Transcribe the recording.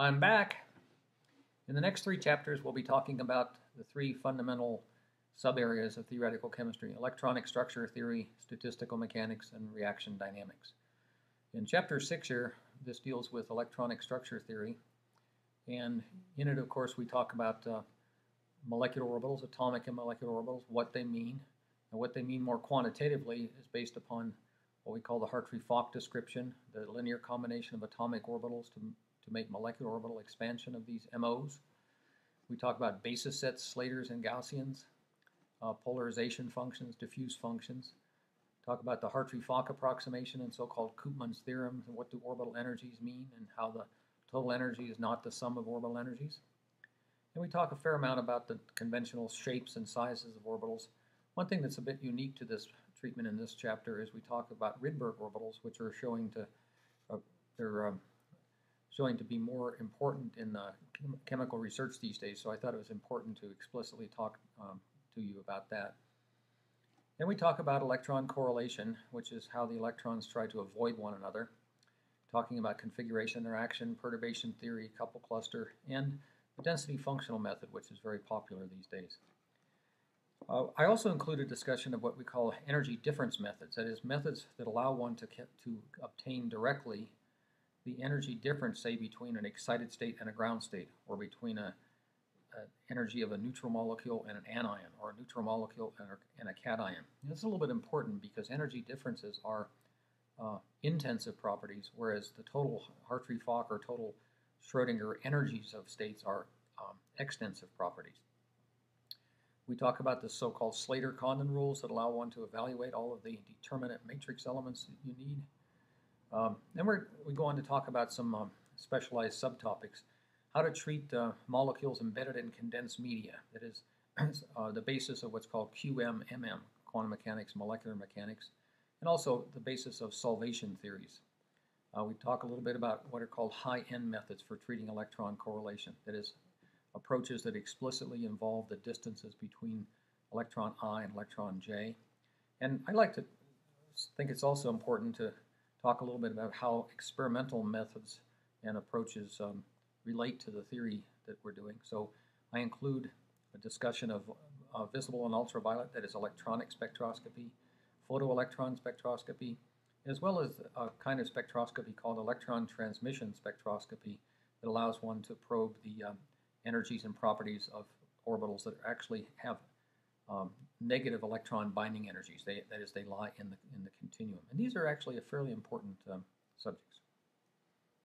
I'm back. In the next three chapters, we'll be talking about the three fundamental sub-areas of theoretical chemistry: electronic structure theory, statistical mechanics, and reaction dynamics. In Chapter 6 here, this deals with electronic structure theory, and in it, of course, we talk about molecular orbitals, atomic and molecular orbitals, what they mean, and what they mean more quantitatively is based upon what we call the Hartree-Fock description, the linear combination of atomic orbitals to make molecular orbital expansion of these MOs. We talk about basis sets, Slaters and Gaussians, polarization functions, diffuse functions. Talk about the Hartree-Fock approximation and so-called Koopman's theorem, and what do orbital energies mean, and how the total energy is not the sum of orbital energies. And we talk a fair amount about the conventional shapes and sizes of orbitals. One thing that's a bit unique to this treatment in this chapter is we talk about Rydberg orbitals, which are showing to be more important in chemical research these days. So I thought it was important to explicitly talk to you about that. Then we talk about electron correlation, which is how the electrons try to avoid one another. Talking about configuration interaction, perturbation theory, couple cluster, and the density functional method, which is very popular these days. I also include a discussion of what we call energy difference methods, that is, methods that allow one to obtain directly the energy difference, say, between an excited state and a ground state, or between an energy of a neutral molecule and an anion, or a neutral molecule and a cation. This is a little bit important because energy differences are intensive properties, whereas the total Hartree-Fock or total Schrödinger energies of states are extensive properties. We talk about the so-called Slater-Condon rules that allow one to evaluate all of the determinate matrix elements that you need. Then we go on to talk about some specialized subtopics. How to treat molecules embedded in condensed media, that is the basis of what's called QM-MM, quantum mechanics, molecular mechanics, and also the basis of solvation theories. We talk a little bit about what are called high-end methods for treating electron correlation, that is, approaches that explicitly involve the distances between electron I and electron J. And I like to think it's also important to talk a little bit about how experimental methods and approaches relate to the theory that we're doing. So I include a discussion of visible and ultraviolet, that is electronic spectroscopy, photoelectron spectroscopy, as well as a kind of spectroscopy called electron transmission spectroscopy that allows one to probe the energies and properties of orbitals that actually have negative electron binding energies. That is, they lie in the continuum. And these are actually a fairly important subjects.